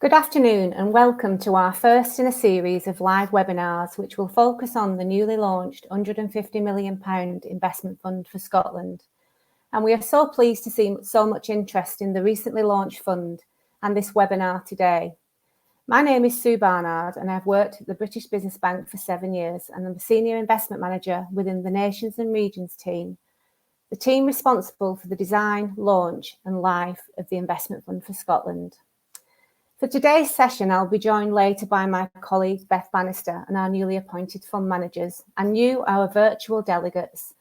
Good afternoon and welcome to our first in a series of live webinars which will focus on the newly launched £150 million investment fund for Scotland. And we are so pleased to see so much interest in the recently launched fund and this webinar today. My name is Sue Barnard and I've worked at the British Business Bank for 7 years and I'm a Senior Investment Manager within the Nations and Regions team, the team responsible for the design, launch and life of the investment fund for Scotland. For today's session, I'll be joined later by my colleague Beth Bannister and our newly appointed fund managers and you, our virtual delegates.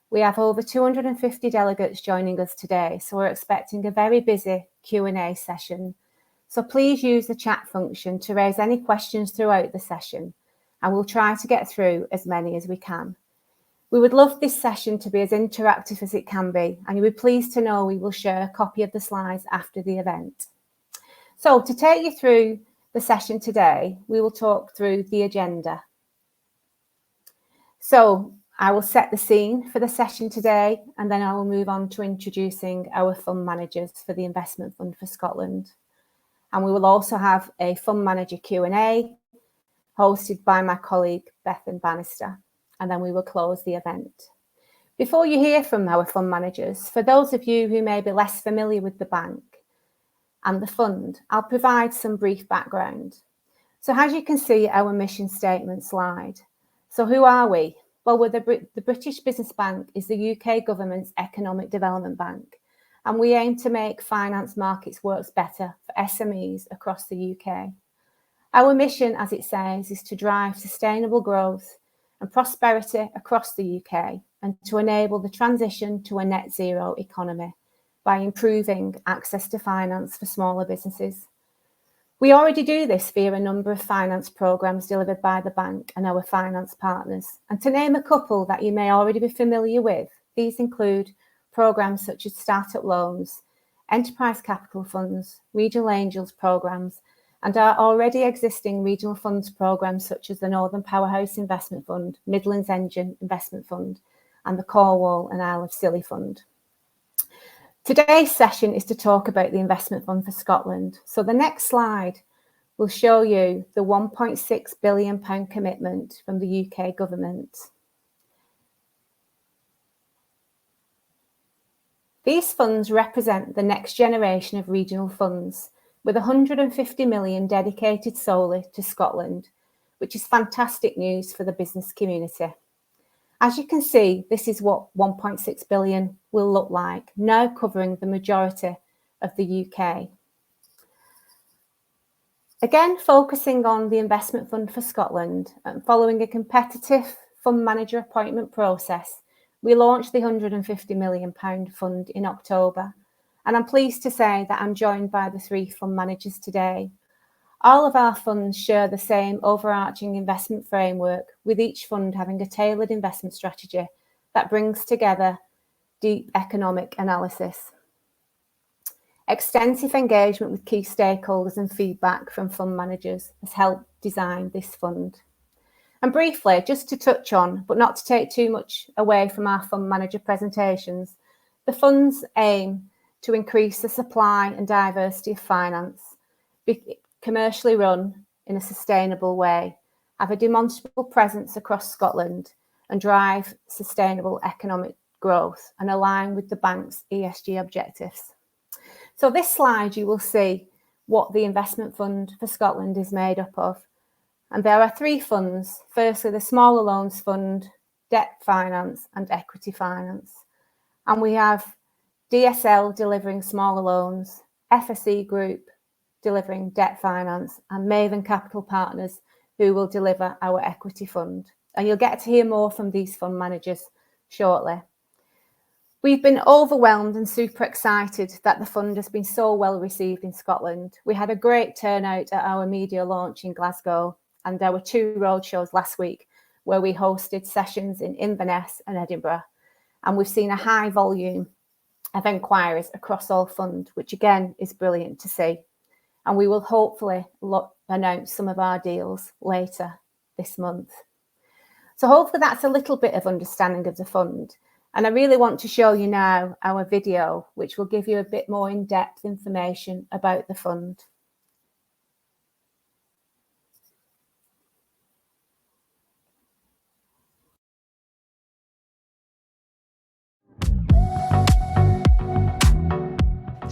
We have over 250 delegates joining us today, so we're expecting a very busy Q&A session. So please use the chat function to raise any questions throughout the session and we'll try to get through as many as we can. We would love this session to be as interactive as it can be and you'll be pleased to know we will share a copy of the slides after the event. So to take you through the session today, we will talk through the agenda. So I will set the scene for the session today and then I will move on to introducing our fund managers for the investment fund for Scotland. And we will also have a fund manager Q&A hosted by my colleague Beth Bannister, and then we will close the event. Before you hear from our fund managers, for those of you who may be less familiar with the bank and the fund, I'll provide some brief background. So as you can see, our mission statement slide. So who are we? Well, the British Business Bank is the UK government's economic development bank, and we aim to make finance markets work better for SMEs across the UK. Our mission, as it says, is to drive sustainable growth and prosperity across the UK and to enable the transition to a net zero economy by improving access to finance for smaller businesses. We already do this via a number of finance programmes delivered by the bank and our finance partners. And to name a couple that you may already be familiar with, these include programmes such as startup loans, enterprise capital funds, regional angels programmes, and our already existing regional funds programmes such as the Northern Powerhouse Investment Fund, Midlands Engine Investment Fund, and the Cornwall and Isle of Scilly Fund. Today's session is to talk about the investment fund for Scotland. So the next slide will show you the £1.6 billion commitment from the UK government. These funds represent the next generation of regional funds, with 150 million dedicated solely to Scotland, which is fantastic news for the business community. As you can see, this is what 1.6 billion will look like, now covering the majority of the UK. Again, focusing on the investment fund for Scotland and following a competitive fund manager appointment process, we launched the £150 million fund in October. And I'm pleased to say that I'm joined by the 3 fund managers today. All of our funds share the same overarching investment framework, with each fund having a tailored investment strategy that brings together deep economic analysis. Extensive engagement with key stakeholders and feedback from fund managers has helped design this fund. And briefly, just to touch on, but not to take too much away from our fund manager presentations, the funds aim to increase the supply and diversity of finance, commercially run in a sustainable way, have a demonstrable presence across Scotland and drive sustainable economic growth and align with the bank's ESG objectives. So this slide you will see what the investment fund for Scotland is made up of. And there are 3 funds. Firstly, the Smaller Loans Fund, Debt Finance and Equity Finance. And we have DSL delivering smaller loans, FSE Group delivering debt finance, and Maven Capital Partners, who will deliver our equity fund. And you'll get to hear more from these fund managers shortly. We've been overwhelmed and super excited that the fund has been so well received in Scotland. We had a great turnout at our media launch in Glasgow, and there were 2 roadshows last week where we hosted sessions in Inverness and Edinburgh. And we've seen a high volume of enquiries across all funds, which again is brilliant to see. And we will hopefully announce some of our deals later this month. So hopefully that's a little bit of understanding of the fund. And I really want to show you now our video, which will give you a bit more in-depth information about the fund.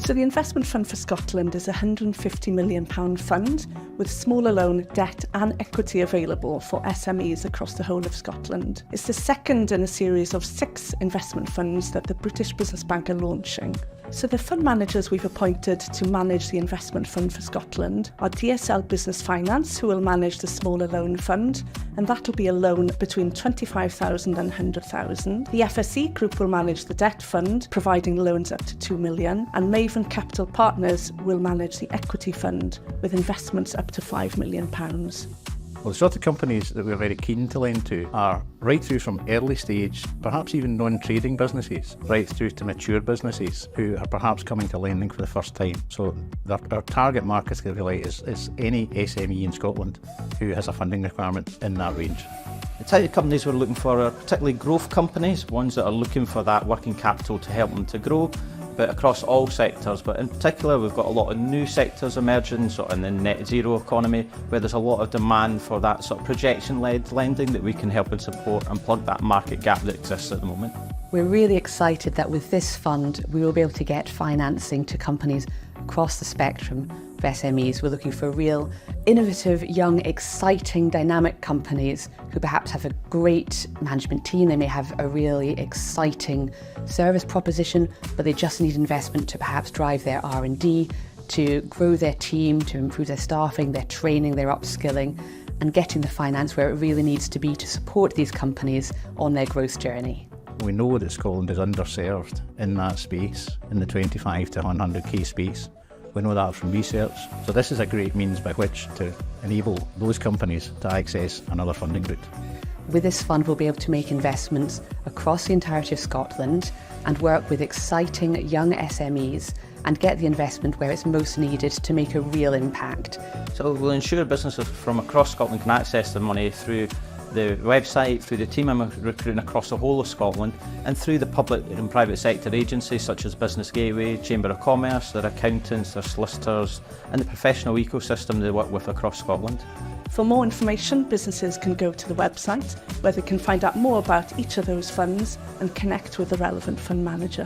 So the Investment Fund for Scotland is a £150 million fund with smaller loan, debt and equity available for SMEs across the whole of Scotland. It's the second in a series of 6 investment funds that the British Business Bank are launching. So the fund managers we've appointed to manage the Investment Fund for Scotland are DSL Business Finance, who will manage the smaller loan fund, and that will be a loan between £25,000 and £100,000. The FSE Group will manage the debt fund, providing loans up to £2 million, and Maven Capital Partners will manage the equity fund with investments up to £5 million. Well, the sort of companies that we're very keen to lend to are right through from early stage, perhaps even non-trading businesses, right through to mature businesses who are perhaps coming to lending for the first time. So our target market, if you like, is any SME in Scotland who has a funding requirement in that range. The type of companies we're looking for are particularly growth companies, ones that are looking for that working capital to help them to grow, but across all sectors. But in particular, we've got a lot of new sectors emerging, sort of in the net zero economy, where there's a lot of demand for that sort of projection-led lending that we can help and support and plug that market gap that exists at the moment. We're really excited that with this fund, we will be able to get financing to companies across the spectrum of SMEs. We're looking for real, innovative, young, exciting, dynamic companies who perhaps have a great management team. They may have a really exciting service proposition, but they just need investment to perhaps drive their R&D, to grow their team, to improve their staffing, their training, their upskilling, and getting the finance where it really needs to be to support these companies on their growth journey. We know that Scotland is underserved in that space, in the 25 to 100k space. We know that from research. So this is a great means by which to enable those companies to access another funding route. With this fund, we'll be able to make investments across the entirety of Scotland and work with exciting young SMEs and get the investment where it's most needed to make a real impact. So we'll ensure businesses from across Scotland can access the money through the website, through the team I'm recruiting across the whole of Scotland, and through the public and private sector agencies such as Business Gateway, Chamber of Commerce, their accountants, their solicitors, and the professional ecosystem they work with across Scotland. For more information, businesses can go to the website where they can find out more about each of those funds and connect with the relevant fund manager.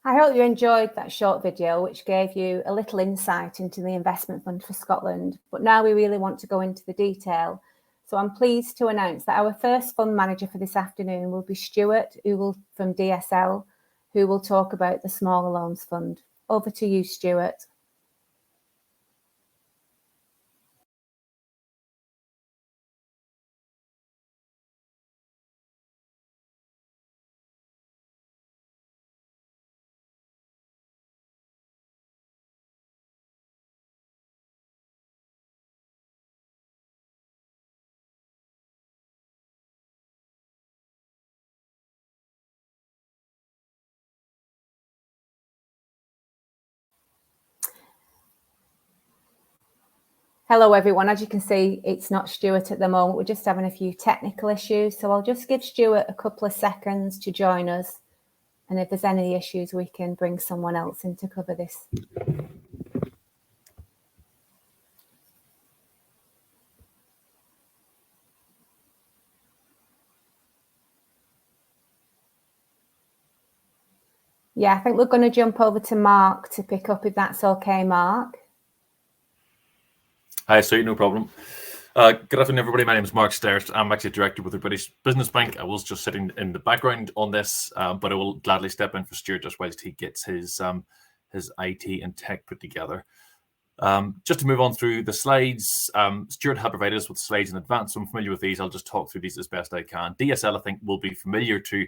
I hope you enjoyed that short video, which gave you a little insight into the Investment Fund for Scotland. But now we really want to go into the detail. So I'm pleased to announce that our first fund manager for this afternoon will be Stuart from DSL, who will talk about the Smaller Loans Fund. Over to you, Stuart. Hello everyone, as you can see, it's not Stuart at the moment. We're just having a few technical issues. So I'll just give Stuart a couple of seconds to join us. And if there's any issues, we can bring someone else in to cover this. Yeah, I think we're going to jump over to Mark to pick up if that's okay, Mark. Hi, sorry, no problem. Good afternoon, everybody. My name is Mark Sturt. I'm actually director with the British Business Bank. I was just sitting in the background on this, but I will gladly step in for Stuart just whilst he gets his IT and tech put together. Just to move on through the slides, Stuart had provided us with slides in advance, so I'm familiar with these. I'll just talk through these as best I can. DSL, I think, will be familiar to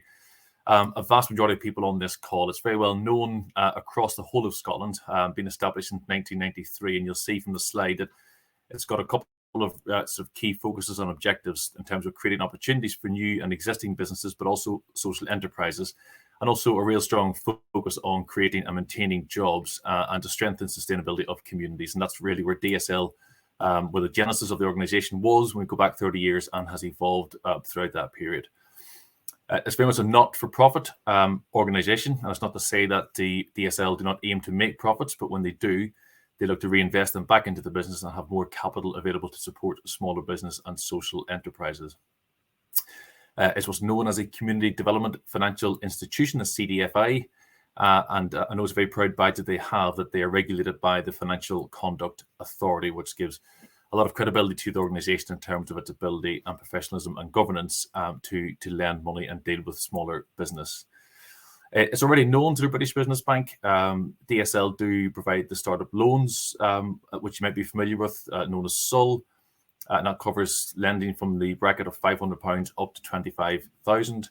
a vast majority of people on this call. It's very well known across the whole of Scotland, been established in 1993, and you'll see from the slide that it's got a couple of sort of key focuses and objectives in terms of creating opportunities for new and existing businesses, but also social enterprises, and also a real strong focus on creating and maintaining jobs and to strengthen sustainability of communities. And that's really where DSL, where the genesis of the organisation was when we go back 30 years and has evolved throughout that period. It's very much a not-for-profit organisation, and it's not to say that the DSL do not aim to make profits, but when they do, they look to reinvest them back into the business and have more capital available to support smaller business and social enterprises. It's what's known as a Community Development Financial Institution, a CDFI, and I know it's a very proud badge that they have, that they are regulated by the Financial Conduct Authority, which gives a lot of credibility to the organisation in terms of its ability and professionalism and governance to lend money and deal with smaller business. It's already known to the British Business Bank. DSL do provide the startup loans, which you might be familiar with, known as SUL. And that covers lending from the bracket of £500 up to £25,000.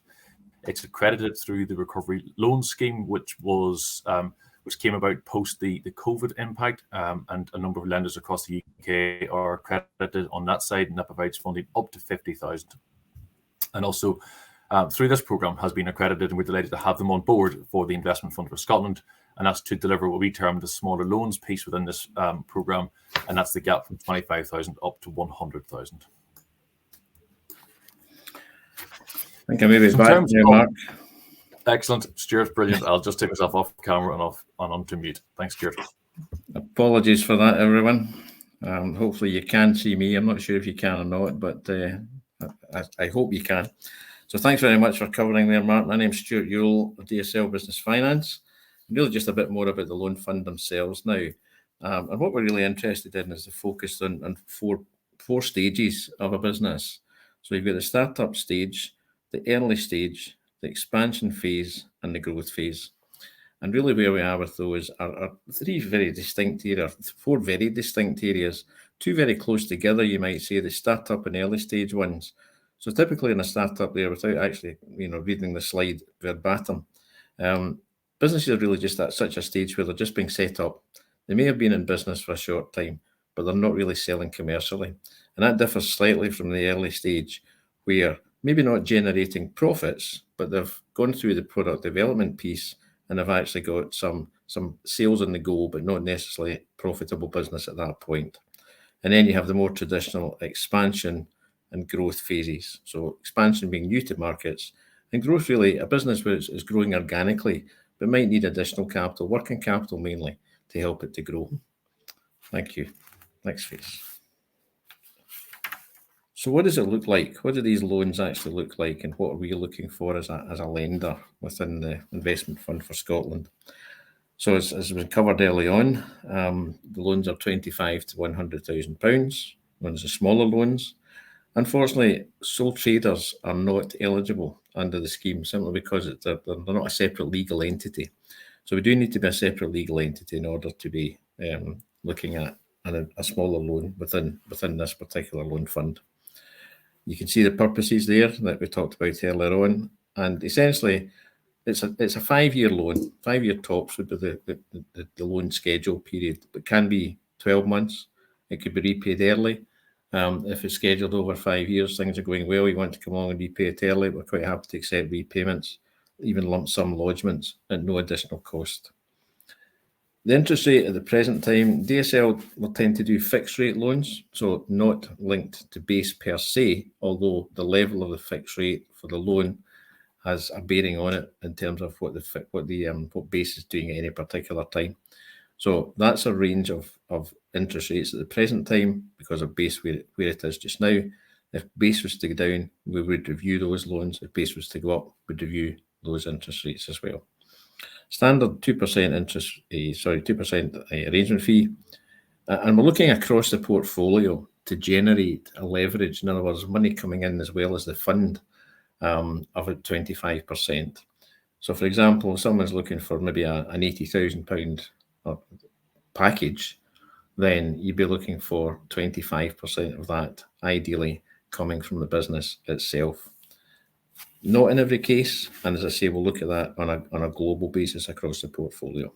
It's accredited through the Recovery Loan Scheme, which came about post the COVID impact, and a number of lenders across the UK are accredited on that side, and that provides funding up to £50,000. And also through this programme has been accredited, and we're delighted to have them on board for the Investment Fund for Scotland, and that's to deliver what we term the smaller loans piece within this programme, and that's the gap from 25,000 up to 100,000. I think I may be back here, Mark. Excellent, Stuart, brilliant. I'll just take myself off camera and onto mute. Thanks, Stuart. Apologies for that, everyone. Hopefully you can see me. I'm not sure if you can or not, but I hope you can. So thanks very much for covering there, Mark. My name's Stuart Ewell of DSL Business Finance. Really just a bit more about the loan fund themselves now. And what we're really interested in is the focus on four stages of a business. So you've got the startup stage, the early stage, the expansion phase, and the growth phase. And really where we are with those are four very distinct areas, two very close together, you might say, the startup and early stage ones. So typically in a startup there, without actually reading the slide verbatim, businesses are really just at such a stage where they're just being set up. They may have been in business for a short time, but they're not really selling commercially. And that differs slightly from the early stage, where maybe not generating profits, but they've gone through the product development piece and have actually got some sales on the go, but not necessarily profitable business at that point. And then you have the more traditional expansion and growth phases. So expansion being new to markets, and growth really a business which is growing organically, but might need additional capital, working capital mainly, to help it to grow. Thank you. Next phase. So what does it look like? What do these loans actually look like, and what are we looking for as a lender within the Investment Fund for Scotland? So as was covered early on, the loans are £25,000 to £100,000. Ones are smaller loans. Unfortunately, sole traders are not eligible under the scheme simply because they're not a separate legal entity. So we do need to be a separate legal entity in order to be looking at a smaller loan within this particular loan fund. You can see the purposes there that we talked about earlier on, and essentially it's a 5-year loan. 5-year tops would be the loan schedule period, but can be 12 months. It could be repaid early. If it's scheduled over 5 years, things are going well, you want to come along and repay it early, we're quite happy to accept repayments, even lump sum lodgements at no additional cost. The interest rate at the present time, DSL will tend to do fixed rate loans, so not linked to base per se, although the level of the fixed rate for the loan has a bearing on it in terms of what base is doing at any particular time. So that's a range of interest rates at the present time because of base where it is just now. If base was to go down, we would review those loans. If base was to go up, we'd review those interest rates as well. Standard 2% arrangement fee. And we're looking across the portfolio to generate a leverage, in other words, money coming in as well as the fund of about 25%. So for example, if someone's looking for maybe an £80,000 package, then you'd be looking for 25% of that, ideally coming from the business itself. Not in every case, and as I say, we'll look at that on a global basis across the portfolio.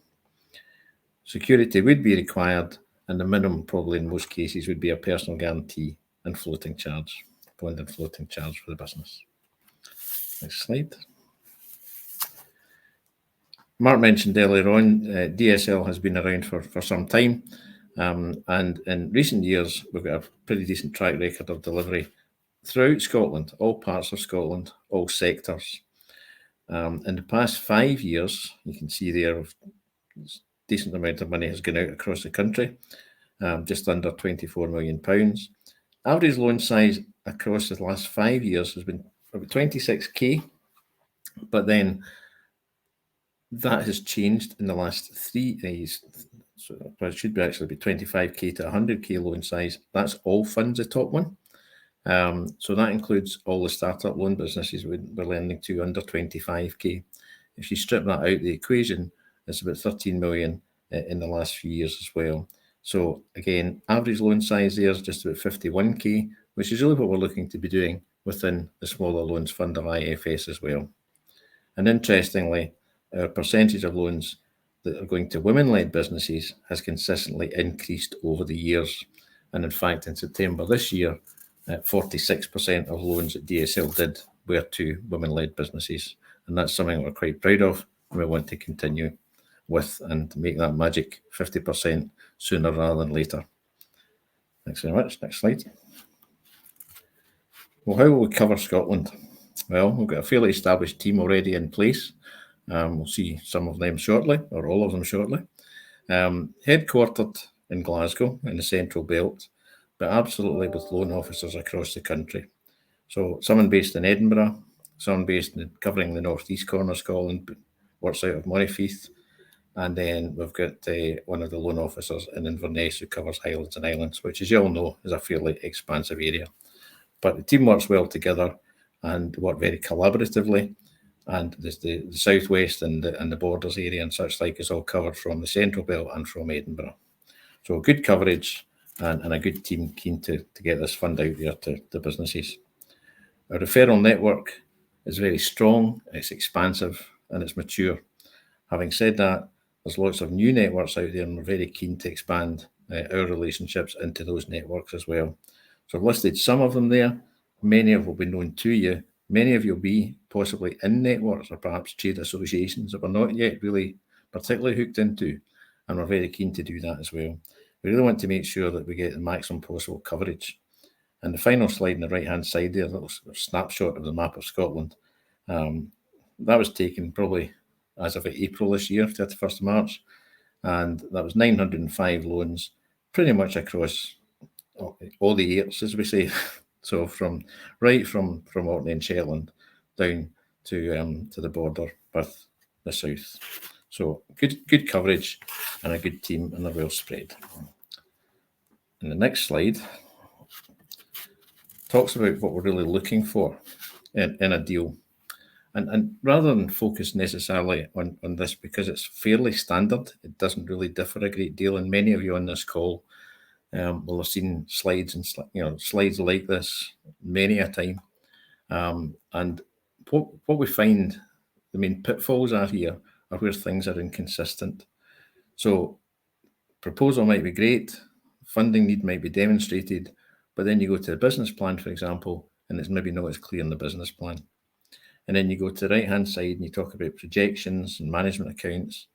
Security would be required, and the minimum probably in most cases would be a personal guarantee and floating charge, bond and floating charge for the business. Next slide. Mark mentioned earlier on, DSL has been around for some time, and in recent years, we've got a pretty decent track record of delivery throughout Scotland, all parts of Scotland, all sectors. In the past 5 years, you can see there a decent amount of money has gone out across the country, just under £24 million. Average loan size across the last 5 years has been about 26k, but then that has changed in the last 3 days. So it should be actually be 25k to 100k loan size. That's all funds, the top one. So that includes all the startup loan businesses we're lending to under 25k. If you strip that out of the equation, it's about 13 million in the last few years as well. So again, average loan size there is just about 51k, which is really what we're looking to be doing within the smaller loans fund of IFS as well. And interestingly, our percentage of loans that are going to women-led businesses has consistently increased over the years. And in fact, in September this year, 46% of loans that DSL did were to women-led businesses. And that's something we're quite proud of, and we want to continue with and make that magic 50% sooner rather than later. Thanks very much. Next slide. Well, how will we cover Scotland? Well, we've got a fairly established team already in place. We'll see some of them shortly, or all of them shortly. Headquartered in Glasgow in the Central Belt, but absolutely with loan officers across the country. So someone based in Edinburgh, someone based in covering the northeast corner of Scotland, works out of Morayfield, and then we've got one of the loan officers in Inverness who covers Highlands and Islands, which, as you all know, is a fairly expansive area. But the team works well together and work very collaboratively. And the southwest and the borders area and such like is all covered from the Central Belt and from Edinburgh. So good coverage and a good team keen to get this fund out there to businesses. Our referral network is very strong, it's expansive, and it's mature. Having said that, there's lots of new networks out there, and we're very keen to expand our relationships into those networks as well. So I've listed some of them there. Many of them will be known to you. Many of you will be possibly in networks or perhaps trade associations that we're not yet really particularly hooked into, and we're very keen to do that as well. We really want to make sure that we get the maximum possible coverage. And the final slide on the right-hand side there, a little snapshot of the map of Scotland. That was taken probably as of April this year, 31st of March, and that was 905 loans, pretty much across all the years, as we say. So from Orkney and Shetland down to the border with the south. So good coverage and a good team and a well spread. And the next slide talks about what we're really looking for in a deal. And rather than focus necessarily on this, because it's fairly standard, it doesn't really differ a great deal. And many of you on this call will have seen slides and slides like this many a time. And what we find the main pitfalls are here are where things are inconsistent. So proposal might be great, funding need might be demonstrated, but then you go to the business plan, for example, and it's maybe not as clear in the business plan. And then you go to the right-hand side and you talk about projections and management accounts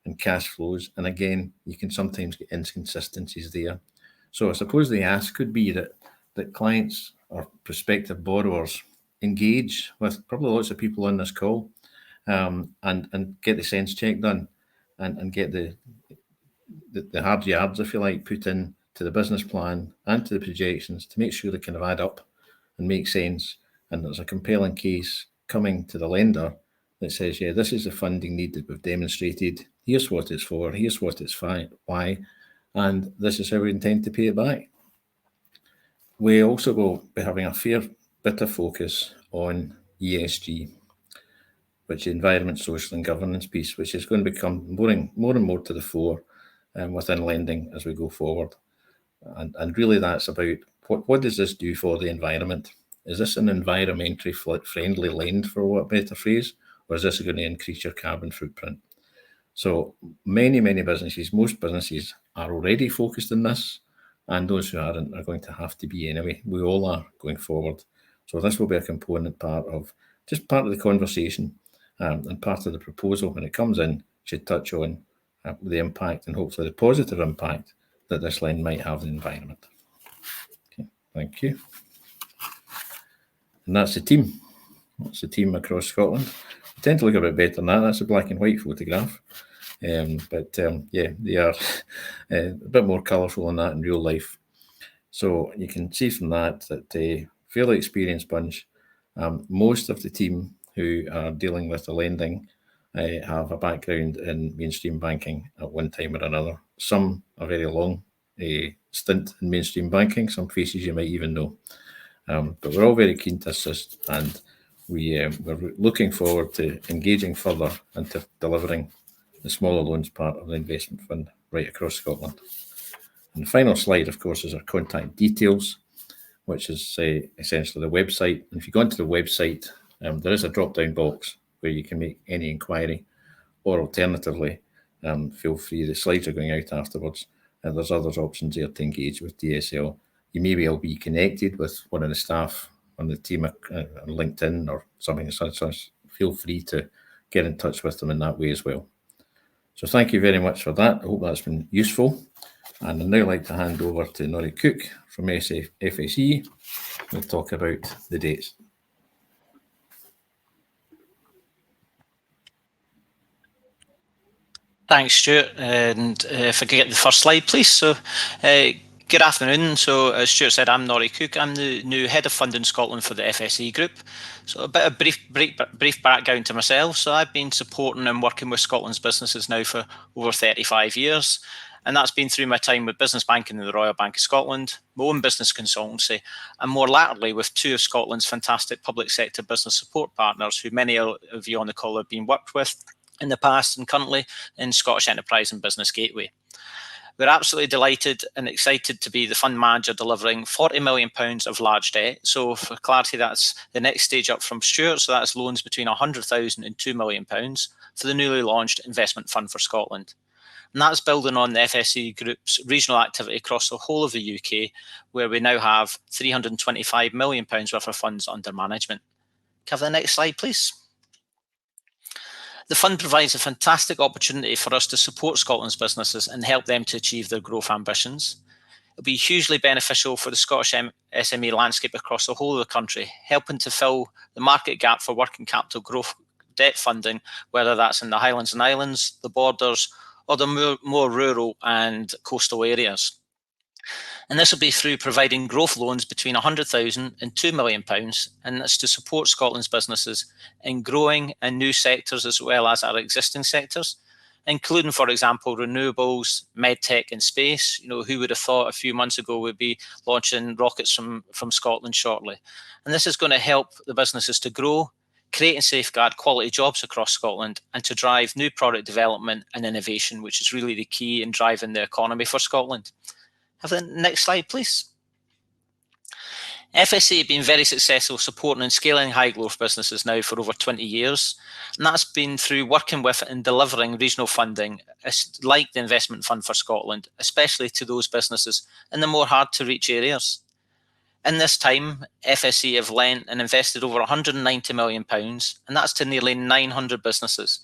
and cash flows. And again, you can sometimes get inconsistencies there. So I suppose the ask could be that clients or prospective borrowers engage with probably lots of people on this call and get the sense check done and get the hard yards, if you like, put in to the business plan and to the projections to make sure they kind of add up and make sense. And there's a compelling case coming to the lender that says, yeah, this is the funding need that we've demonstrated. Here's what it's for. Here's what it's why. And this is how we intend to pay it back. We also will be having a fair bit of focus on ESG, which is environment, social and governance piece, which is going to become more and more to the fore within lending as we go forward. And really that's about what does this do for the environment? Is this an environmentally friendly lend, for what better phrase, or is this going to increase your carbon footprint? So many businesses, most businesses are already focused on this, and those who aren't are going to have to be anyway. We all are going forward. So this will be a component part of the conversation and part of the proposal when it comes in should touch on the impact and hopefully the positive impact that this lend might have on the environment. Okay, thank you. And that's the team. That's the team across Scotland. I'll tend to look a bit better than that. That's a black and white photograph. Yeah, they are a bit more colourful than that in real life. So you can see from that fairly experienced bunch. Most of the team who are dealing with the lending have a background in mainstream banking at one time or another. Some a very long stint in mainstream banking, some faces you might even know. But we're all very keen to assist, and we're looking forward to engaging further into delivering the smaller loans part of the investment fund right across Scotland. And the final slide, of course, is our contact details, which is essentially the website. And if you go into the website, there is a drop-down box where you can make any inquiry, or alternatively, feel free, the slides are going out afterwards, and there's other options there to engage with DSL. You may well be connected with one of the staff on the team on LinkedIn or something such. Feel free to get in touch with them in that way as well. So thank you very much for that. I hope that's been useful. And I'd now like to hand over to Norrie Cook from FSE. We'll talk about the dates. Thanks, Stuart. And if I could get the first slide, please. So, good afternoon. So, as Stuart said, I'm Norrie Cook. I'm the new Head of Funding Scotland for the FSE Group. So, a bit of brief background to myself. So, I've been supporting and working with Scotland's businesses now for over 35 years. And that's been through my time with business banking in the Royal Bank of Scotland, my own business consultancy, and more latterly with two of Scotland's fantastic public sector business support partners, who many of you on the call have been worked with in the past and currently in Scottish Enterprise and Business Gateway. We're absolutely delighted and excited to be the fund manager delivering £40 million of large debt. So for clarity, that's the next stage up from Stuart. So that's loans between £100,000 and £2 million for the newly launched Investment Fund for Scotland. And that's building on the FSE Group's regional activity across the whole of the UK, where we now have £325 million worth of funds under management. Can I have the next slide, please? The fund provides a fantastic opportunity for us to support Scotland's businesses and help them to achieve their growth ambitions. It'll be hugely beneficial for the Scottish SME landscape across the whole of the country, helping to fill the market gap for working capital growth debt funding, whether that's in the Highlands and Islands, the borders, or the more rural and coastal areas. And this will be through providing growth loans between £100,000 and £2 million, and that's to support Scotland's businesses in growing and new sectors as well as our existing sectors, including, for example, renewables, medtech and space. You know, who would have thought a few months ago we'd be launching rockets from Scotland shortly. And this is going to help the businesses to grow, create and safeguard quality jobs across Scotland, and to drive new product development and innovation, which is really the key in driving the economy for Scotland. Have the next slide, please. FSE have been very successful supporting and scaling high growth businesses now for over 20 years. And that's been through working with and delivering regional funding like the Investment Fund for Scotland, especially to those businesses in the more hard to reach areas. In this time, FSE have lent and invested over £190 million, and that's to nearly 900 businesses.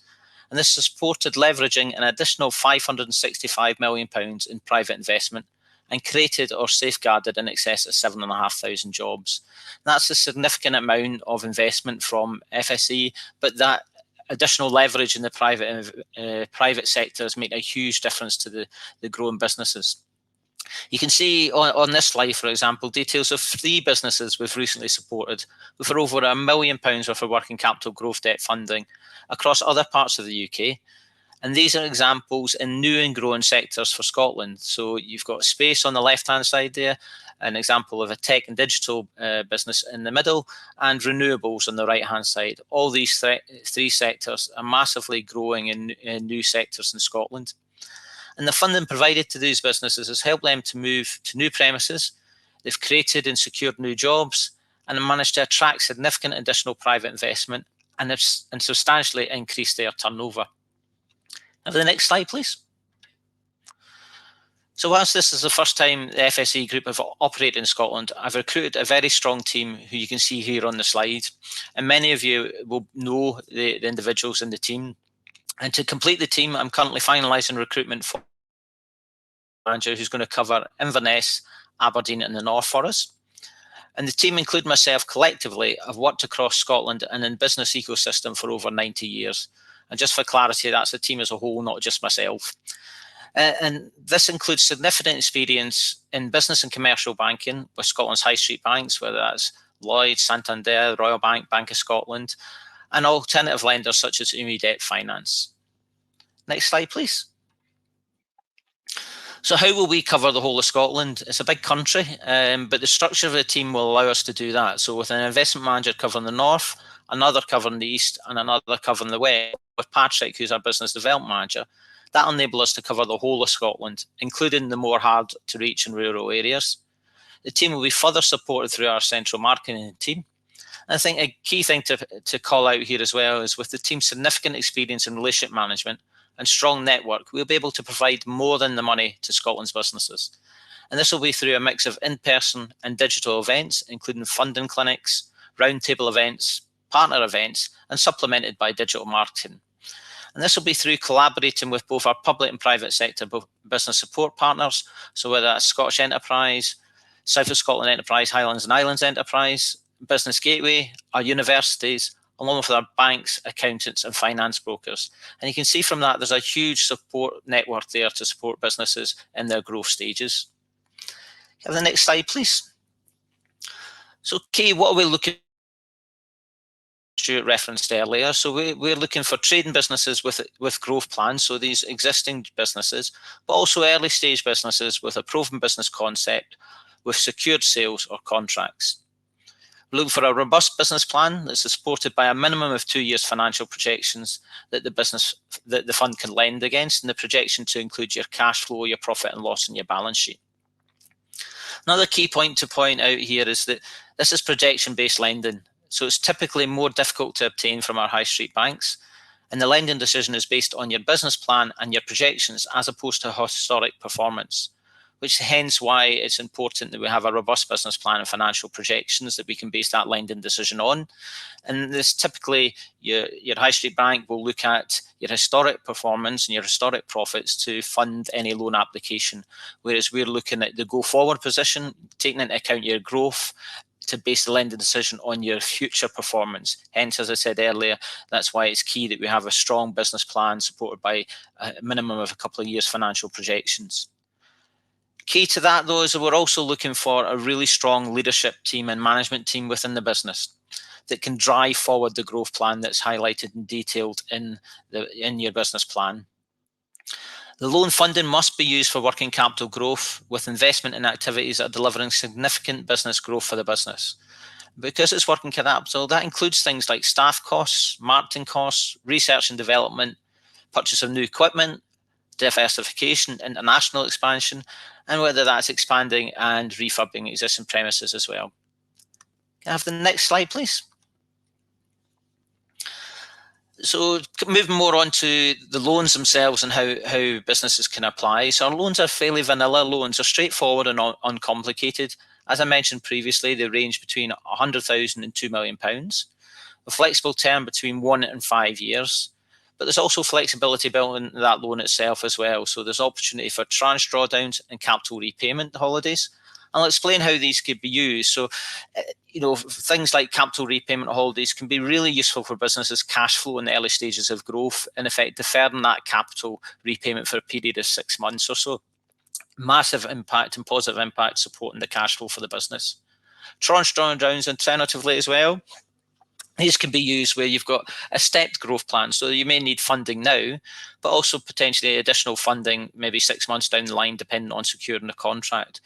And this has supported leveraging an additional £565 million in private investment, and created or safeguarded in excess of 7,500 jobs. That's a significant amount of investment from FSE, but that additional leverage in the private sector has made a huge difference to the growing businesses. You can see on this slide, for example, details of 3 businesses we've recently supported with over £1 million worth of working capital growth debt funding across other parts of the UK. And these are examples in new and growing sectors for Scotland. So you've got space on the left-hand side there, an example of a tech and digital business in the middle, and renewables on the right-hand side. All these 3 sectors are massively growing in new sectors in Scotland. And the funding provided to these businesses has helped them to move to new premises. They've created and secured new jobs and managed to attract significant additional private investment and substantially increased their turnover. Have the next slide, please. So whilst this is the first time the FSE Group have operated in Scotland, I've recruited a very strong team who you can see here on the slide. And many of you will know the individuals in the team. And to complete the team, I'm currently finalising recruitment for a manager who's going to cover Inverness, Aberdeen and the North for us. And the team, including myself collectively, have worked across Scotland and in business ecosystem for over 90 years. And just for clarity, that's the team as a whole, not just myself. And this includes significant experience in business and commercial banking with Scotland's high street banks, whether that's Lloyds, Santander, Royal Bank, Bank of Scotland, and alternative lenders such as Umi Debt Finance. Next slide, please. So how will we cover the whole of Scotland? It's a big country, but the structure of the team will allow us to do that. So with an investment manager covering the north, another covering the east, and another covering the west, with Patrick, who's our business development manager, that'll enable us to cover the whole of Scotland, including the more hard to reach and rural areas. The team will be further supported through our central marketing team. And I think a key thing to call out here as well is with the team's significant experience in relationship management and strong network, we'll be able to provide more than the money to Scotland's businesses. And this will be through a mix of in-person and digital events, including funding clinics, roundtable events, partner events, and supplemented by digital marketing. And this will be through collaborating with both our public and private sector business support partners, so whether that's Scottish Enterprise, South of Scotland Enterprise, Highlands and Islands Enterprise, Business Gateway, our universities, along with our banks, accountants and finance brokers. And you can see from that there's a huge support network there to support businesses in their growth stages. Have the next slide, please. So, Kay, what are we looking at? Stuart referenced earlier. So we're looking for trading businesses with growth plans, so these existing businesses, but also early stage businesses with a proven business concept with secured sales or contracts. We're looking for a robust business plan that's supported by a minimum of 2 years financial projections that the fund can lend against, and the projection to include your cash flow, your profit and loss, and your balance sheet. Another key point to point out here is that this is projection-based lending, so it's typically more difficult to obtain from our high street banks, and the lending decision is based on your business plan and your projections as opposed to historic performance, which hence why it's important that we have a robust business plan and financial projections that we can base that lending decision on. And this typically, your high street bank will look at your historic performance and your historic profits to fund any loan application, whereas we're looking at the go forward position, taking into account your growth, to base the lending decision on your future performance. Hence, as I said earlier, that's why it's key that we have a strong business plan supported by a minimum of a couple of years financial projections. Key to that, though, is that we're also looking for a really strong leadership team and management team within the business that can drive forward the growth plan that's highlighted and detailed in your business plan. The loan funding must be used for working capital growth with investment in activities that are delivering significant business growth for the business. Because it's working capital, that includes things like staff costs, marketing costs, research and development, purchase of new equipment, diversification, international expansion, and whether that's expanding and refurbing existing premises as well. Can I have the next slide, please? So moving more on to the loans themselves and how businesses can apply. So our loans are fairly vanilla loans. They're straightforward and uncomplicated. As I mentioned previously, they range between £100,000 and £2 million. A flexible term between 1 and 5 years. But there's also flexibility built in that loan itself as well. So there's opportunity for tranche drawdowns and capital repayment holidays. I'll explain how these could be used. So, things like capital repayment holidays can be really useful for businesses' cash flow in the early stages of growth, in effect deferring that capital repayment for a period of 6 months or so. Massive impact and positive impact supporting the cash flow for the business. Tranche drawdowns alternatively as well. These can be used where you've got a stepped growth plan. So you may need funding now, but also potentially additional funding maybe 6 months down the line, depending on securing the contract.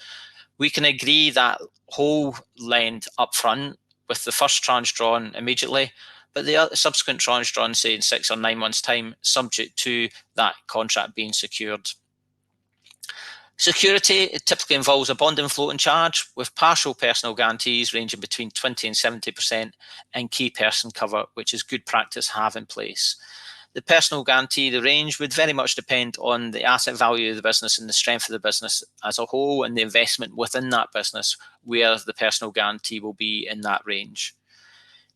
We can agree that whole lend up front with the first tranche drawn immediately, but the subsequent tranche drawn, say, in 6 or 9 months' time, subject to that contract being secured. Security, it typically involves a bond and floating charge with partial personal guarantees ranging between 20 and 70% and key person cover, which is good practice to have in place. The personal guarantee, the range would very much depend on the asset value of the business and the strength of the business as a whole and the investment within that business where the personal guarantee will be in that range.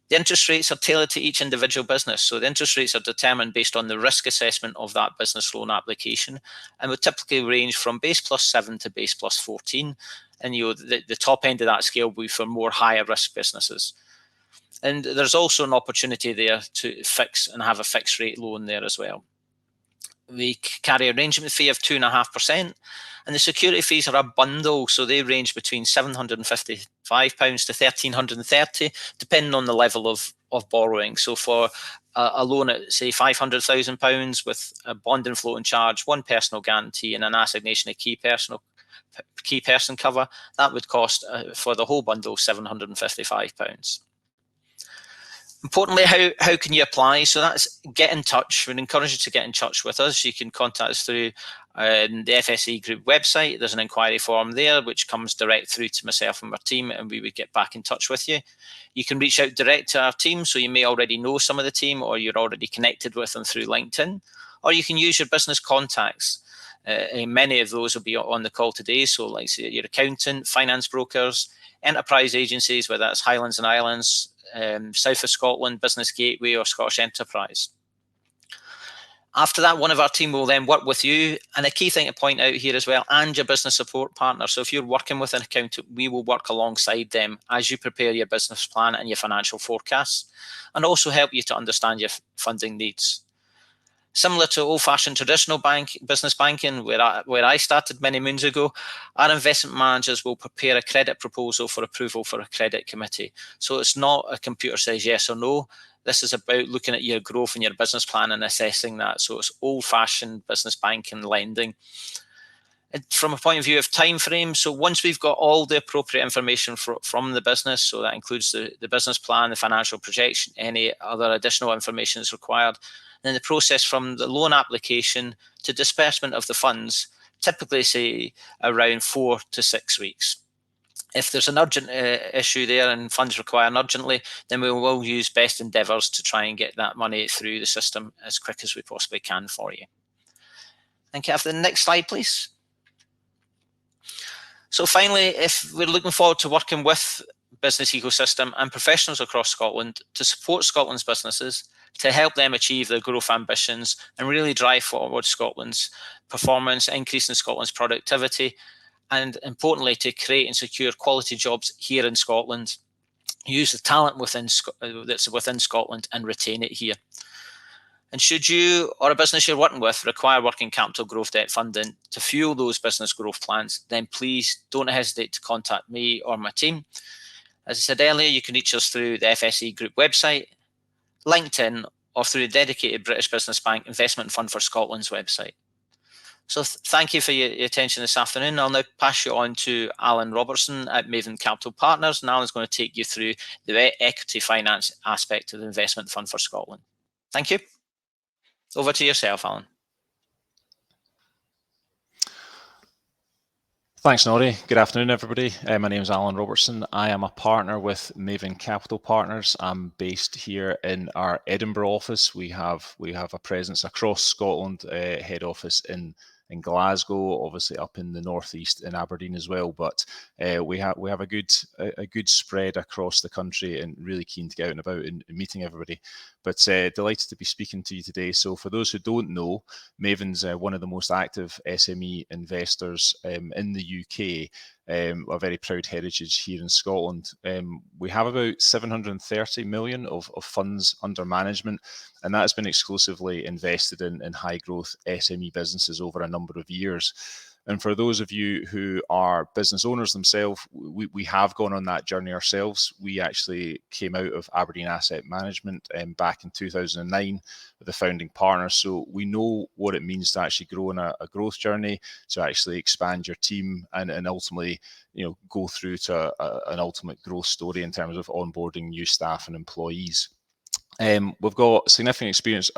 The interest rates are tailored to each individual business. So the interest rates are determined based on the risk assessment of that business loan application and would typically range from base plus 7 to base plus 14. And the top end of that scale will be for more higher risk businesses. And there's also an opportunity there to fix and have a fixed rate loan there as well. We carry an arrangement fee of 2.5%, and the security fees are a bundle, so they range between £755 to £1,330, depending on the level of borrowing. So for a loan at, say, £500,000 with a bond and floating charge, one personal guarantee, and an assignation of key person cover, that would cost for the whole bundle £755. Importantly, how can you apply? So that's get in touch. We'd encourage you to get in touch with us. You can contact us through the FSE Group website. There's an inquiry form there which comes direct through to myself and my team, and we would get back in touch with you. You can reach out direct to our team, so you may already know some of the team or you're already connected with them through LinkedIn, or you can use your business contacts. Many of those will be on the call today, so like say your accountant, finance brokers, enterprise agencies, whether that's Highlands and Islands, South of Scotland, Business Gateway, or Scottish Enterprise. After that, one of our team will then work with you. And a key thing to point out here as well, and your business support partner. So if you're working with an accountant, we will work alongside them as you prepare your business plan and your financial forecasts, and also help you to understand your funding needs. Similar to old-fashioned traditional business banking, where I started many moons ago, our investment managers will prepare a credit proposal for approval for a credit committee. So it's not a computer says yes or no. This is about looking at your growth and your business plan and assessing that. So it's old-fashioned business banking lending. And from a point of view of time frame, so once we've got all the appropriate information from the business, so that includes the business plan, the financial projection, any other additional information is required, then the process from the loan application to disbursement of the funds typically say around 4 to 6 weeks. If there's an urgent issue there and funds required urgently, then we will use best endeavours to try and get that money through the system as quick as we possibly can for you. Thank you. After the next slide, please. So finally, if we're looking forward to working with business ecosystem and professionals across Scotland to support Scotland's businesses, to help them achieve their growth ambitions and really drive forward Scotland's performance, increasing Scotland's productivity, and importantly, to create and secure quality jobs here in Scotland, use the talent that's within Scotland and retain it here. And should you or a business you're working with require working capital growth debt funding to fuel those business growth plans, then please don't hesitate to contact me or my team. As I said earlier, you can reach us through the FSE Group website, LinkedIn, or through the dedicated British Business Bank Investment Fund for Scotland's website. So thank you for your attention this afternoon. I'll now pass you on to Alan Robertson at Maven Capital Partners, and Alan's going to take you through the equity finance aspect of the Investment Fund for Scotland. Thank you. Over to yourself, Alan. Thanks, Nori. Good afternoon, everybody. My name is Alan Robertson. I am a partner with Maven Capital Partners. I'm based here in our Edinburgh office. We have a presence across Scotland, head office in Glasgow, obviously up in the northeast in Aberdeen as well. But we have a good spread across the country, and really keen to get out and about and meeting everybody. But delighted to be speaking to you today. So for those who don't know, Maven's one of the most active SME investors in the UK. A very proud heritage here in Scotland. We have about 730 million of funds under management, and that has been exclusively invested in high growth SME businesses over a number of years. And for those of you who are business owners themselves, we have gone on that journey ourselves. We actually came out of Aberdeen Asset Management back in 2009 with the founding partners. So we know what it means to actually grow on a growth journey, to actually expand your team and ultimately, go through to an ultimate growth story in terms of onboarding new staff and employees. We've got significant experience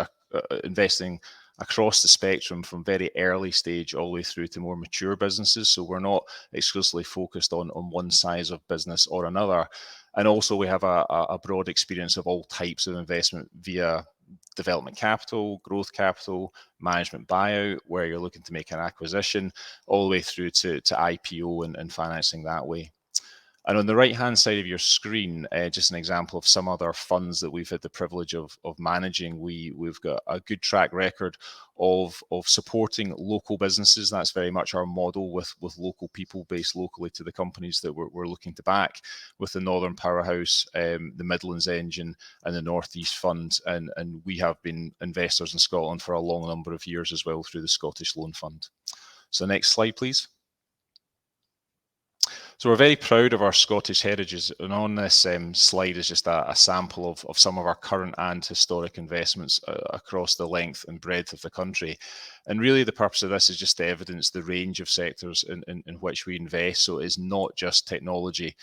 investing across the spectrum from very early stage all the way through to more mature businesses. So we're not exclusively focused on one size of business or another. And also we have a broad experience of all types of investment via development capital, growth capital, management buyout, where you're looking to make an acquisition, all the way through to IPO and financing that way. And on the right-hand side of your screen, just an example of some other funds that we've had the privilege of managing. We've got a good track record of supporting local businesses. That's very much our model, with local people based locally to the companies that we're looking to back, with the Northern Powerhouse, the Midlands Engine, and the North East Fund. And we have been investors in Scotland for a long number of years as well through the Scottish Loan Fund. So next slide, please. So we're very proud of our Scottish heritage, and on this slide is just a sample of some of our current and historic investments across the length and breadth of the country. And really the purpose of this is just to evidence the range of sectors in which we invest. So it's not just technology.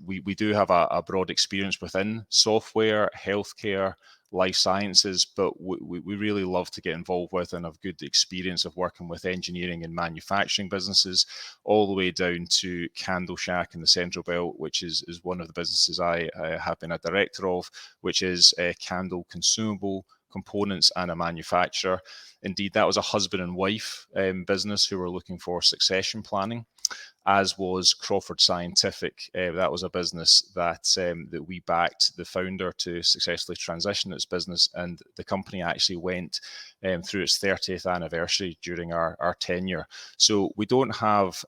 We do have a broad experience within software, healthcare, life sciences, but we really love to get involved with and have good experience of working with engineering and manufacturing businesses, all the way down to Candle Shack in the Central Belt, which is one of the businesses I have been a director of, which is candle consumable components and a manufacturer. Indeed, that was a husband and wife business who were looking for succession planning, as was Crawford Scientific. That was a business that we backed the founder to successfully transition its business, and the company actually went through its 30th anniversary during our tenure. So we don't have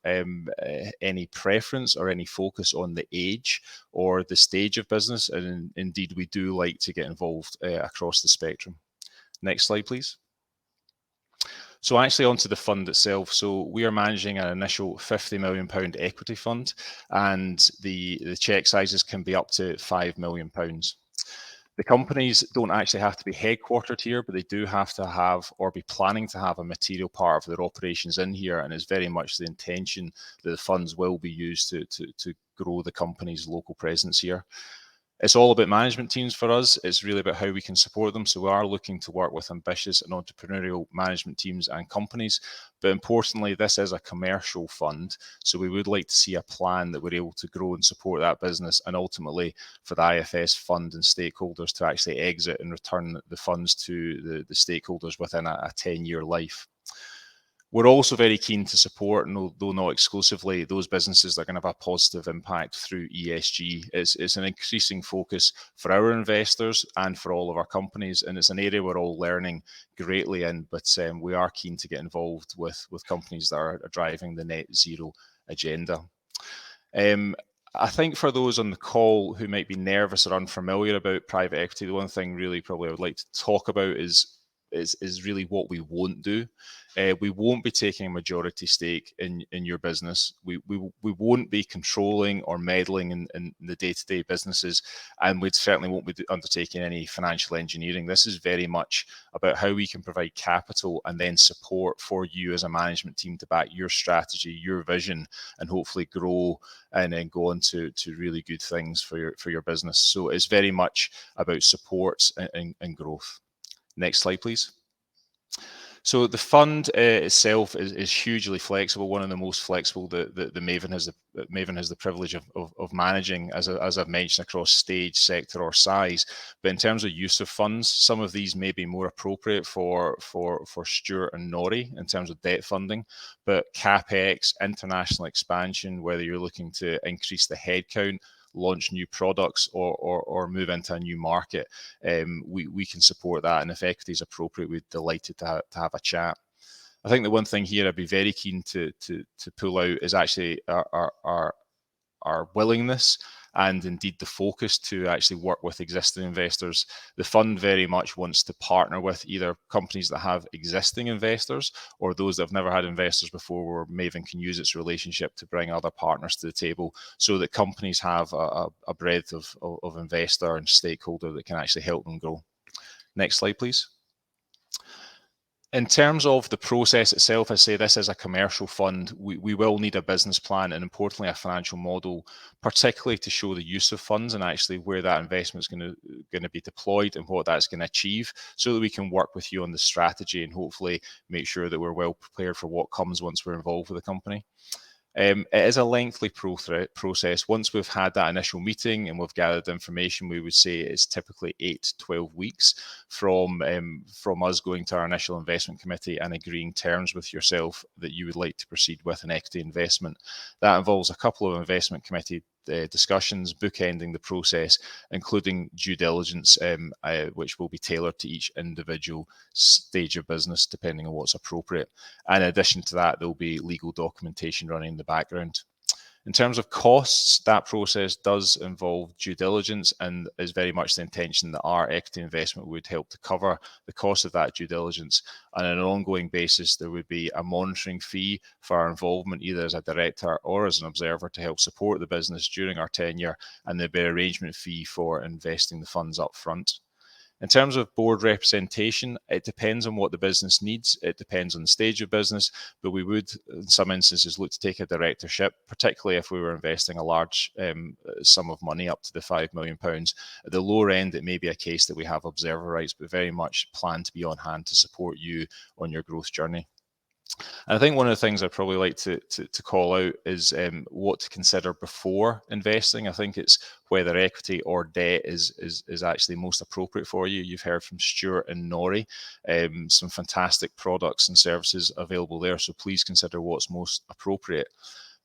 any preference or any focus on the age or the stage of business, and indeed we do like to get involved across the spectrum. Next slide, please. So actually onto the fund itself. So we are managing an initial £50 million equity fund, and the check sizes can be up to £5 million. The companies don't actually have to be headquartered here, but they do have to have or be planning to have a material part of their operations in here, and it's very much the intention that the funds will be used to grow the company's local presence here. It's all about management teams for us. It's really about how we can support them. So we are looking to work with ambitious and entrepreneurial management teams and companies. But importantly, this is a commercial fund. So we would like to see a plan that we're able to grow and support that business, and ultimately for the IFS fund and stakeholders to actually exit and return the funds to the stakeholders within a 10-year life. We're also very keen to support, though not exclusively, those businesses that are going to have a positive impact through ESG. It's an increasing focus for our investors and for all of our companies, and it's an area we're all learning greatly in, but we are keen to get involved with companies that are driving the net zero agenda. I think for those on the call who might be nervous or unfamiliar about private equity, the one thing really probably I would like to talk about is really what we won't do. We won't be taking a majority stake in your business. We won't be controlling or meddling in the day-to-day businesses, and we certainly won't be undertaking any financial engineering. This is very much about how we can provide capital and then support for you as a management team to back your strategy, your vision, and hopefully grow and then go on to really good things for your business. So it's very much about support and growth. Next slide, please. So the fund itself is hugely flexible, one of the most flexible that Maven has the privilege of managing, as I've mentioned, across stage, sector or size. But in terms of use of funds, some of these may be more appropriate for Stuart and Norrie in terms of debt funding, but CapEx, international expansion, whether you're looking to increase the headcount, launch new products or move into a new market, we can support that, and if equity is appropriate, we're delighted to have a chat. I think the one thing here I'd be very keen to pull out is actually our willingness and indeed the focus to actually work with existing investors. The fund very much wants to partner with either companies that have existing investors or those that have never had investors before, where Maven can use its relationship to bring other partners to the table, so that companies have a breadth of investor and stakeholder that can actually help them grow. Next slide, please. In terms of the process itself, I say this is a commercial fund. We will need a business plan and, importantly, a financial model, particularly to show the use of funds and actually where that investment is going to be deployed and what that's going to achieve, so that we can work with you on the strategy and hopefully make sure that we're well prepared for what comes once we're involved with the company. It is a lengthy process. Once we've had that initial meeting and we've gathered information, we would say it's typically 8 to 12 weeks from us going to our initial investment committee and agreeing terms with yourself that you would like to proceed with an equity investment. That involves a couple of investment committee discussions, bookending the process, including due diligence, which will be tailored to each individual stage of business, depending on what's appropriate. And in addition to that, there'll be legal documentation running in the background. In terms of costs, that process does involve due diligence and is very much the intention that our equity investment would help to cover the cost of that due diligence. And on an ongoing basis, there would be a monitoring fee for our involvement, either as a director or as an observer, to help support the business during our tenure, and there'd be an arrangement fee for investing the funds up front. In terms of board representation, it depends on what the business needs. It depends on the stage of business, but we would, in some instances, look to take a directorship, particularly if we were investing a large sum of money up to the £5 million. At the lower end, it may be a case that we have observer rights, but very much plan to be on hand to support you on your growth journey. And I think one of the things I'd probably like to call out is what to consider before investing. I think it's whether equity or debt is actually most appropriate for you. You've heard from Stuart and Nori, some fantastic products and services available there, so please consider what's most appropriate.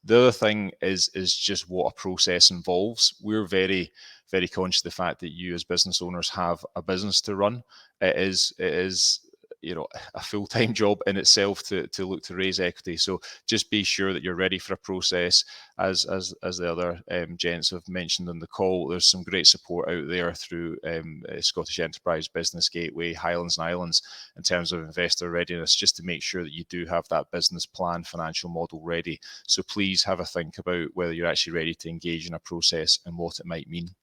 The other thing is just what a process involves. We're very, very conscious of the fact that you as business owners have a business to run. It is a full-time job in itself to look to raise equity. So just be sure that you're ready for a process. As the other gents have mentioned on the call, there's some great support out there through Scottish Enterprise Business Gateway, Highlands and Islands, in terms of investor readiness, just to make sure that you do have that business plan, financial model ready. So please have a think about whether you're actually ready to engage in a process and what it might mean.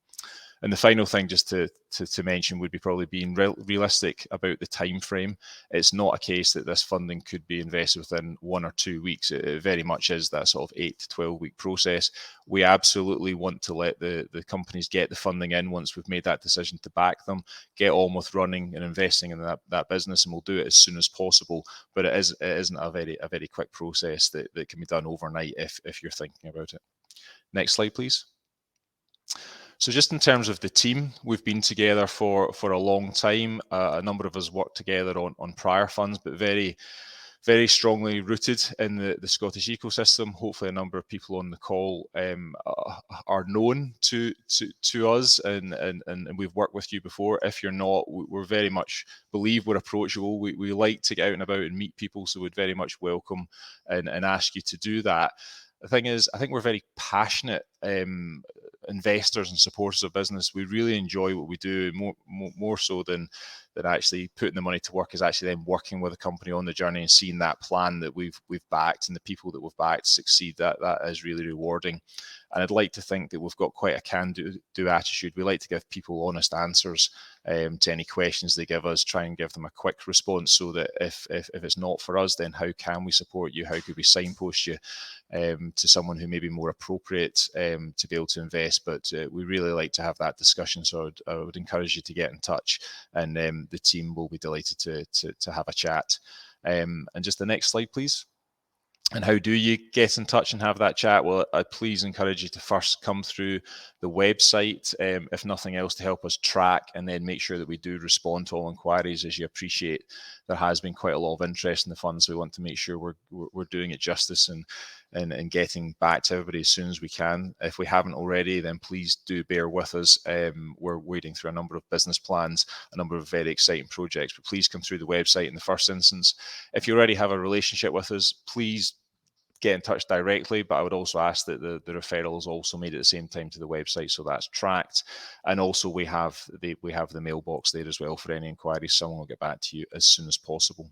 And the final thing just to mention would be probably being realistic about the time frame. It's not a case that this funding could be invested within 1 or 2 weeks. It very much is that sort of 8 to 12 week process. We absolutely want to let the companies get the funding in once we've made that decision to back them, get on with running and investing in that business, and we'll do it as soon as possible. But it isn't a very quick process that can be done overnight if you're thinking about it. Next slide, please. So just in terms of the team, we've been together for a long time. A number of us worked together on prior funds, but very, very strongly rooted in the Scottish ecosystem. Hopefully a number of people on the call are known to us and we've worked with you before. If you're not, we're very much believe we're approachable. We like to get out and about and meet people, so we'd very much welcome and ask you to do that. The thing is, I think we're very passionate investors and supporters of business. We really enjoy what we do, more so than actually putting the money to work, is actually then working with a company on the journey and seeing that plan that we've backed and the people that we've backed succeed. That is really rewarding. And I'd like to think that we've got quite a can-do attitude. We like to give people honest answers to any questions they give us, try and give them a quick response, so that if it's not for us, then how can we support you? How could we signpost you to someone who may be more appropriate to be able to invest? But we really like to have that discussion, so I would encourage you to get in touch, and the team will be delighted to have a chat. And just the next slide, please. And how do you get in touch and have that chat? Well, I please encourage you to first come through the website, if nothing else, to help us track and then make sure that we do respond to all inquiries. As you appreciate, there has been quite a lot of interest in the fund, so we want to make sure we're doing it justice and getting back to everybody as soon as we can. If we haven't already, then please do bear with us. We're wading through a number of business plans, a number of very exciting projects, but please come through the website in the first instance. If you already have a relationship with us, please get in touch directly, but I would also ask that the referral is also made at the same time to the website, so that's tracked. And also we have the mailbox there as well for any inquiries. Someone will get back to you as soon as possible.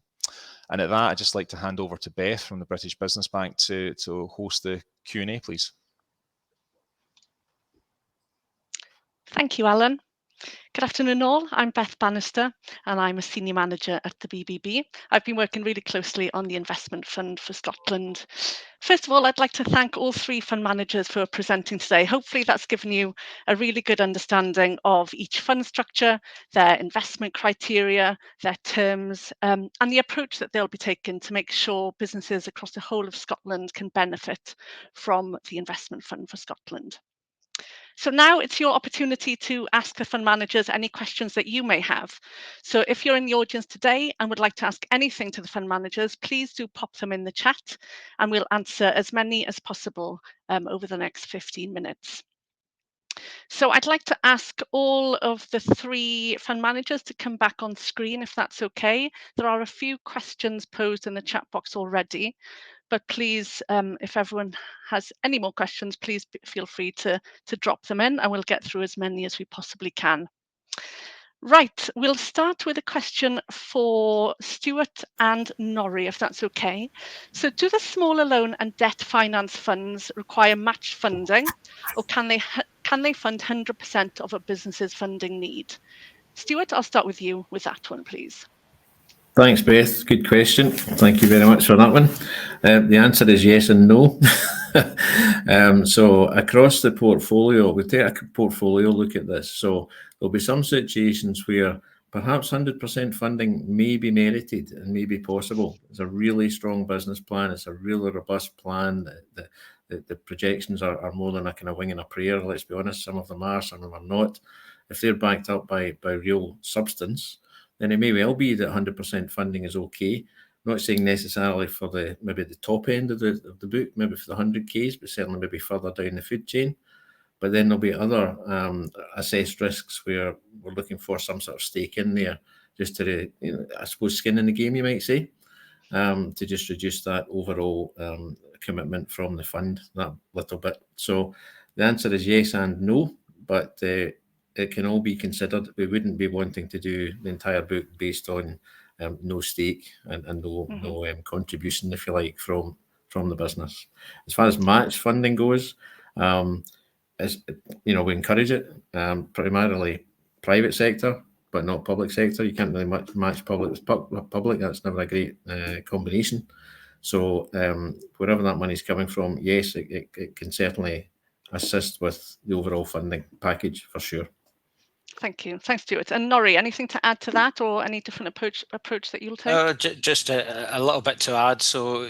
And at that, I'd just like to hand over to Beth from the British Business Bank to host the Q&A, please. Thank you, Alan. Good afternoon all, I'm Beth Bannister and I'm a Senior Manager at the BBB. I've been working really closely on the Investment Fund for Scotland. First of all, I'd like to thank all three fund managers for presenting today. Hopefully that's given you a really good understanding of each fund structure, their investment criteria, their terms, and the approach that they'll be taking to make sure businesses across the whole of Scotland can benefit from the Investment Fund for Scotland. So now it's your opportunity to ask the fund managers any questions that you may have. So if you're in the audience today and would like to ask anything to the fund managers, please do pop them in the chat and we'll answer as many as possible over the next 15 minutes. So I'd like to ask all of the 3 fund managers to come back on screen, if that's okay. There are a few questions posed in the chat box already, but please, if everyone has any more questions, please feel free to drop them in, and we'll get through as many as we possibly can. Right, we'll start with a question for Stuart and Norrie, if that's okay. So do the smaller loan and debt finance funds require match funding, or can they fund 100% of a business's funding need? Stuart, I'll start with you with that one, please. Thanks, Beth. Good question. Thank you very much for that one. The answer is yes and no. So across the portfolio, we take a portfolio look at this. So there'll be some situations where perhaps 100% funding may be merited and may be possible. It's a really strong business plan. It's a really robust plan. The projections are more than a kind of wing and a prayer, let's be honest. Some of them are, some of them are not. If they're backed up by real substance, then it may well be that 100% funding is okay. Not saying necessarily for maybe the top end of the book, maybe for the 100Ks, but certainly maybe further down the food chain. But then there'll be other assessed risks where we're looking for some sort of stake in there, just to, I suppose, skin in the game, you might say, to just reduce that overall commitment from the fund that little bit. So the answer is yes and no, but it can all be considered. We wouldn't be wanting to do the entire book based on no stake and no contribution, if you like, from the business. As far as match funding goes, we encourage it, primarily private sector, but not public sector. You can't really match public with public. That's never a great combination. So wherever that money's coming from, yes, it can certainly assist with the overall funding package for sure. Thank you. Thanks, Stuart. And Norrie, anything to add to that, or any different approach that you'll take? Just a little bit to add. So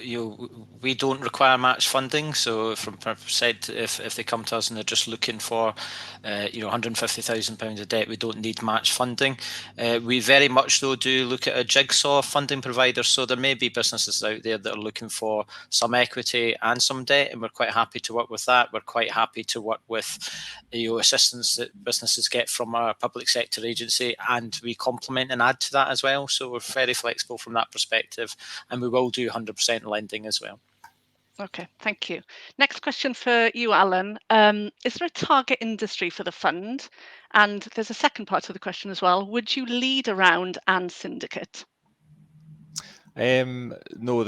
we don't require match funding. So from said, if they come to us and they're just looking for £150,000 of debt, we don't need match funding. We very much though do look at a jigsaw funding provider. So there may be businesses out there that are looking for some equity and some debt, and we're quite happy to work with that. We're quite happy to work with assistance that businesses get from our public sector agency, and we complement and add to that as well. So we're very flexible from that perspective, and we will do 100% lending as well. Okay, thank you. Next question for you, Alan. Is there a target industry for the fund? And there's a second part to the question as well. Would you lead around and syndicate? No,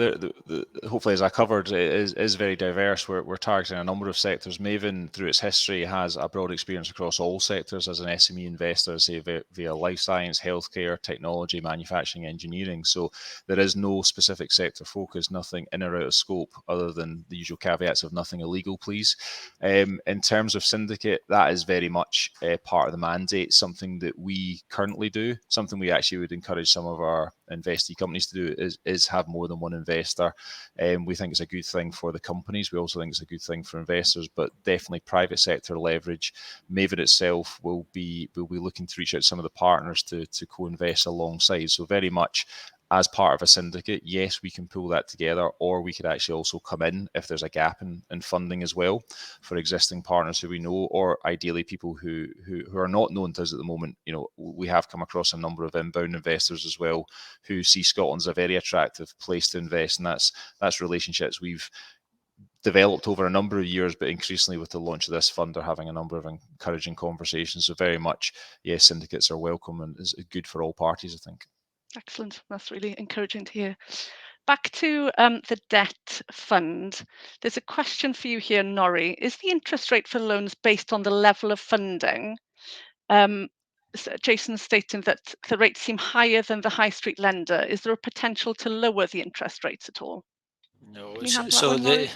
hopefully, as I covered, it is very diverse. We're targeting a number of sectors. Maven, through its history, has a broad experience across all sectors as an SME investor, say via life science, healthcare, technology, manufacturing, engineering. So there is no specific sector focus, nothing in or out of scope, other than the usual caveats of nothing illegal, please. In terms of syndicate, that is very much part of the mandate, something that we currently do, something we actually would encourage some of our investee companies to do is have more than one investor. We think it's a good thing for the companies. We also think it's a good thing for investors, but definitely private sector leverage. Maven itself will be looking to reach out to some of the partners to co-invest alongside. So very much as part of a syndicate, yes, we can pull that together, or we could actually also come in if there's a gap in funding as well for existing partners who we know, or ideally people who are not known to us at the moment. We have come across a number of inbound investors as well who see Scotland as a very attractive place to invest, and that's relationships we've developed over a number of years, but increasingly with the launch of this fund are having a number of encouraging conversations. So very much, yes, syndicates are welcome and is good for all parties, I think. Excellent. That's really encouraging to hear. Back to the debt fund. There's a question for you here, Norrie. Is the interest rate for loans based on the level of funding? So Jason's stating that the rates seem higher than the high street lender. Is there a potential to lower the interest rates at all? No. Can you handle that one, Norrie?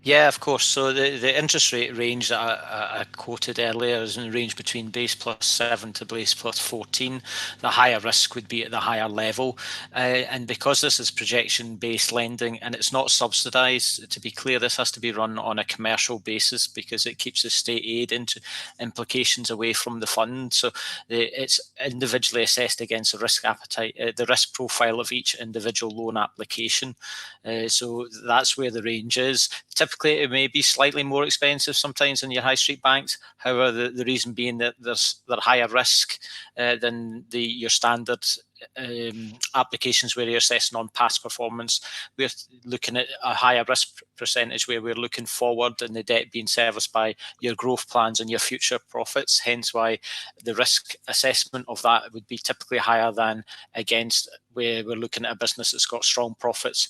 Yeah, of course. So the interest rate range that I quoted earlier is in the range between base +7 to base +14. The higher risk would be at the higher level. And because this is projection-based lending and it's not subsidised, to be clear, this has to be run on a commercial basis because it keeps the state aid implications away from the fund. So it's individually assessed against the risk appetite, the risk profile of each individual loan application. So that's where the range is. typically it may be slightly more expensive sometimes than your high street banks. However, the reason being that they're higher risk than your standard applications where you're assessing on past performance. We're looking at a higher risk percentage where we're looking forward and the debt being serviced by your growth plans and your future profits. Hence why the risk assessment of that would be typically higher than against where we're looking at a business that's got strong profits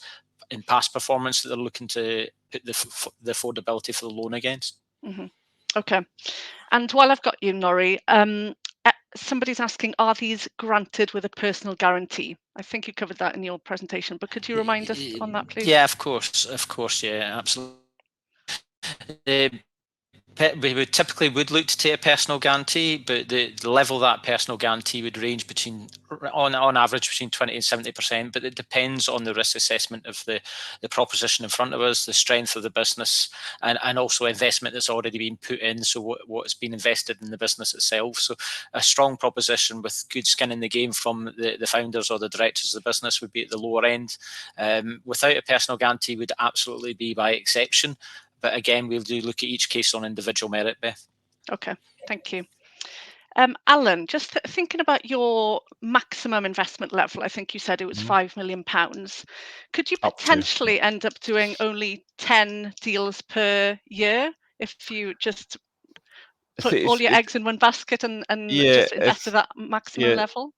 in past performance that they're looking to put the affordability for the loan against. Mm-hmm. Okay. And while I've got you, Norrie, somebody's asking, are these granted with a personal guarantee? I think you covered that in your presentation, but could you remind us on that, please? Yeah, of course, yeah, absolutely. We would typically look to take a personal guarantee, but the level of that personal guarantee would range between, on average, between 20 and 70%, but it depends on the risk assessment of the proposition in front of us, the strength of the business, and also investment that's already been put in, so what's been invested in the business itself. So a strong proposition with good skin in the game from the founders or the directors of the business would be at the lower end. Without a personal guarantee would absolutely be by exception. But again, we'll do look at each case on individual merit, Beth. Okay, thank you. Alan, just thinking about your maximum investment level, I think you said it was £5 million. Could you potentially end up doing only 10 deals per year if you just put all your eggs in one basket and just invest at that maximum level?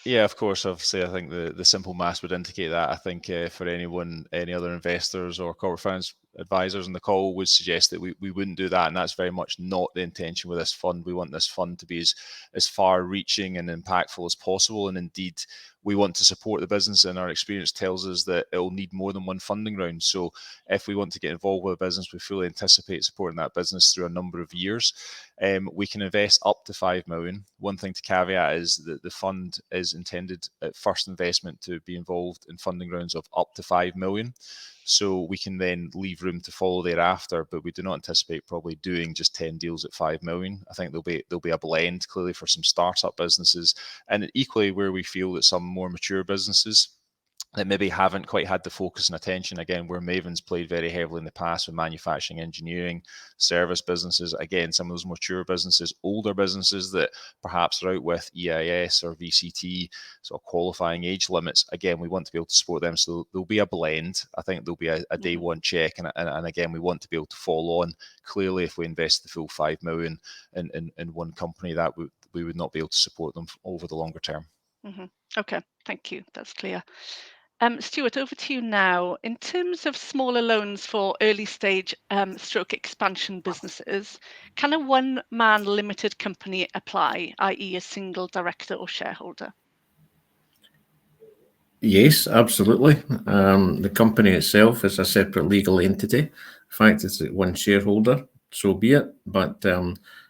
Yeah, of course. Obviously, I think the simple maths would indicate that. I think for any other investors or corporate finance advisors on the call would suggest that we wouldn't do that, and that's very much not the intention with this fund. We want this fund to be as far-reaching and impactful as possible, and indeed, we want to support the business, and our experience tells us that it will need more than one funding round. So if we want to get involved with a business, we fully anticipate supporting that business through a number of years. We can invest up to 5 million. One thing to caveat is that the fund is intended at first investment to be involved in funding rounds of up to 5 million. So we can then leave room to follow thereafter, but we do not anticipate probably doing just 10 deals at 5 million. I think there'll be a blend clearly for some startup businesses, and equally where we feel that some more mature businesses that maybe haven't quite had the focus and attention, again, where Maven's played very heavily in the past with manufacturing, engineering, service businesses, again, some of those mature businesses, older businesses that perhaps are out with EIS or VCT, sort of qualifying age limits, again, we want to be able to support them. So there'll be a blend. I think there'll be a day one check, and again, we want to be able to follow on. Clearly, if we invest the full 5 million in one company, that we would not be able to support them over the longer term. Mm-hmm. Okay, thank you. That's clear. Stuart, over to you now. In terms of smaller loans for early stage stroke expansion businesses, can a one-man limited company apply, i.e. a single director or shareholder? Yes, absolutely. The company itself is a separate legal entity. In fact, it's one shareholder, so be it. But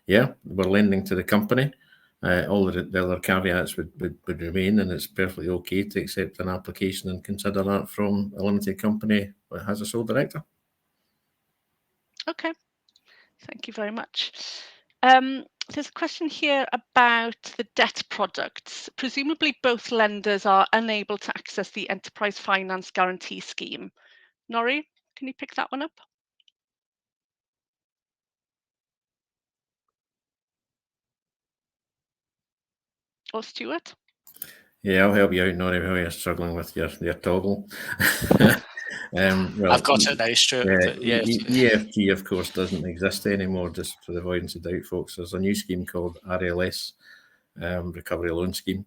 yeah, we're lending to the company. All the other caveats would remain, and it's perfectly okay to accept an application and consider that from a limited company that has a sole director. Okay, thank you very much. There's a question here about the debt products. Presumably both lenders are unable to access the Enterprise Finance Guarantee Scheme. Norrie, can you pick that one up? Or Stuart? Yeah, I'll help you out, Norrie, while you're struggling with your toggle. Well, I've got it now, Stuart. Yeah, EFT, of course, doesn't exist anymore, just for the avoidance of doubt, folks. There's a new scheme called RLS, Recovery Loan Scheme.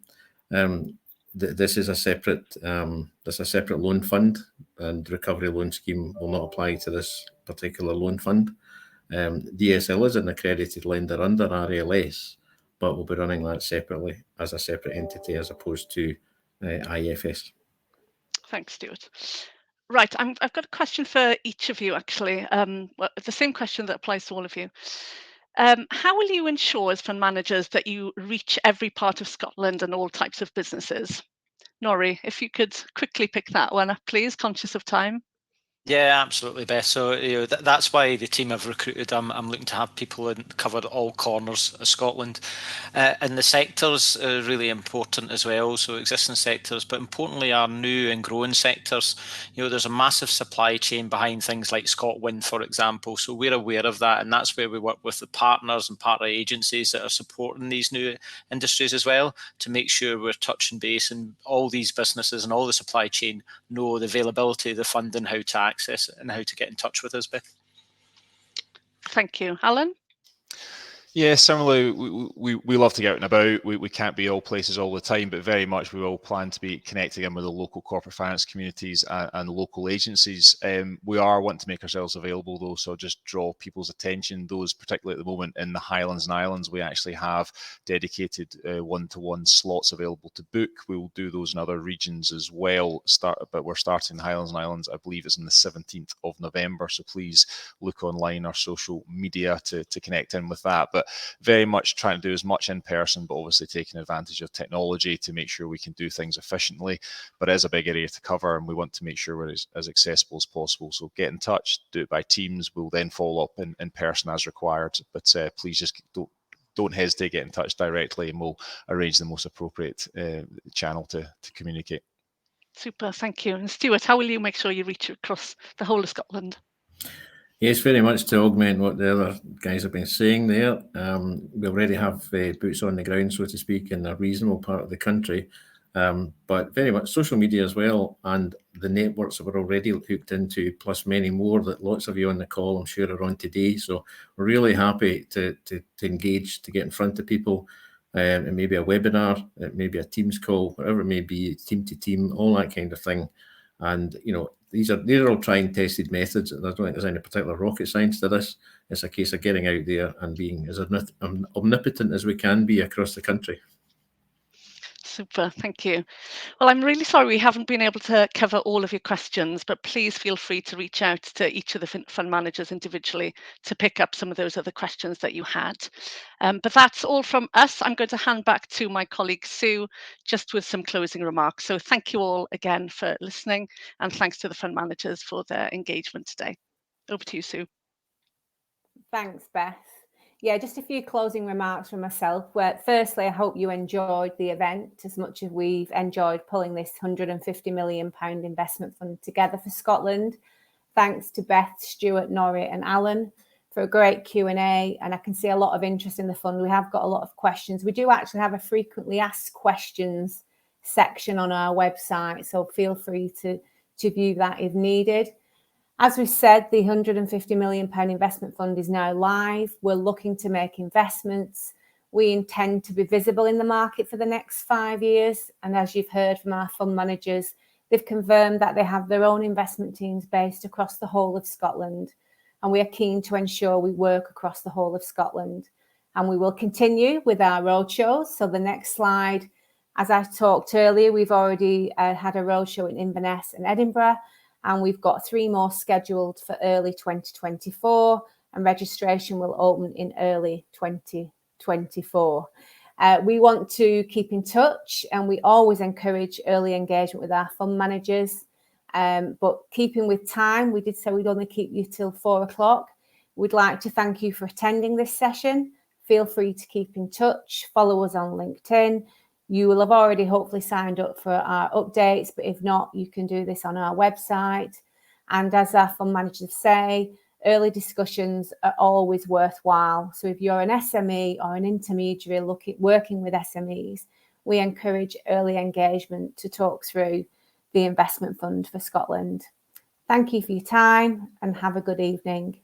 This is a separate loan fund, and Recovery Loan Scheme will not apply to this particular loan fund. DSL is an accredited lender under RLS, but we'll be running that separately as a separate entity as opposed to IFS. Thanks, Stuart. Right, I've got a question for each of you, actually. Well, the same question that applies to all of you. How will you ensure as fund managers that you reach every part of Scotland and all types of businesses? Norrie, if you could quickly pick that one up, please, conscious of time. Yeah, absolutely, Beth. So that's why the team I've recruited. I'm looking to have people covered all corners of Scotland, and the sectors are really important as well. So existing sectors, but importantly, our new and growing sectors. There's a massive supply chain behind things like ScotWind, for example. So we're aware of that, and that's where we work with the partners and partner agencies that are supporting these new industries as well, to make sure we're touching base and all these businesses and all the supply chain know the availability, the funding, how to access it, and how to get in touch with us, Beth. Thank you. Alan? Yeah, similarly, we love to get out and about. We can't be all places all the time, but very much we will plan to be connecting in with the local corporate finance communities and local agencies. We are wanting to make ourselves available though, so just draw people's attention. Those, particularly at the moment in the Highlands and Islands, we actually have dedicated one-to-one slots available to book. We will do those in other regions as well. But we're starting the Highlands and Islands, I believe it's on the 17th of November. So please look online or social media to connect in with that. But very much trying to do as much in person, but obviously taking advantage of technology to make sure we can do things efficiently. But it is a big area to cover, and we want to make sure we're as accessible as possible. So get in touch, do it by Teams. We'll then follow up in person as required. But please just don't hesitate to get in touch directly, and we'll arrange the most appropriate channel to communicate. Super, thank you. And Stuart, how will you make sure you reach across the whole of Scotland? Yes, very much to augment what the other guys have been saying there. We already have boots on the ground, so to speak, in a reasonable part of the country, but very much social media as well, and the networks that we're already hooked into, plus many more that lots of you on the call, I'm sure, are on today. So we're really happy to engage, to get in front of people, and maybe a webinar, maybe a Teams call, whatever it may be, team to team, all that kind of thing. And these are all tried and tested methods. I don't think there's any particular rocket science to this. It's a case of getting out there and being as omnipotent as we can be across the country. Super, thank you. Well, I'm really sorry we haven't been able to cover all of your questions, but please feel free to reach out to each of the fund managers individually to pick up some of those other questions that you had. But that's all from us. I'm going to hand back to my colleague Sue, just with some closing remarks. So thank you all again for listening, and thanks to the fund managers for their engagement today. Over to you, Sue. Thanks, Beth. Yeah, just a few closing remarks from myself. Where, firstly, I hope you enjoyed the event as much as we've enjoyed pulling this £150 million investment fund together for Scotland. Thanks to Beth, Stuart, Norrie and Alan for a great Q&A, and I can see a lot of interest in the fund. We have got a lot of questions. We do actually have a frequently asked questions section on our website, so feel free to view that if needed. As we said, the £150 million investment fund is now live. We're looking to make investments. We intend to be visible in the market for the next 5 years. And as you've heard from our fund managers, they've confirmed that they have their own investment teams based across the whole of Scotland. And we are keen to ensure we work across the whole of Scotland. And we will continue with our roadshows. So the next slide, as I talked earlier, we've already had a roadshow in Inverness and Edinburgh. And we've got 3 more scheduled for early 2024, and registration will open in early 2024. We want to keep in touch, and we always encourage early engagement with our fund managers. But keeping with time, we did say we'd only keep you till 4 o'clock. We'd like to thank you for attending this session. Feel free to keep in touch. Follow us on LinkedIn. You will have already hopefully signed up for our updates, but if not, you can do this on our website. And as our fund managers say, early discussions are always worthwhile. So if you're an SME or an intermediary working with SMEs, we encourage early engagement to talk through the investment fund for Scotland. Thank you for your time and have a good evening.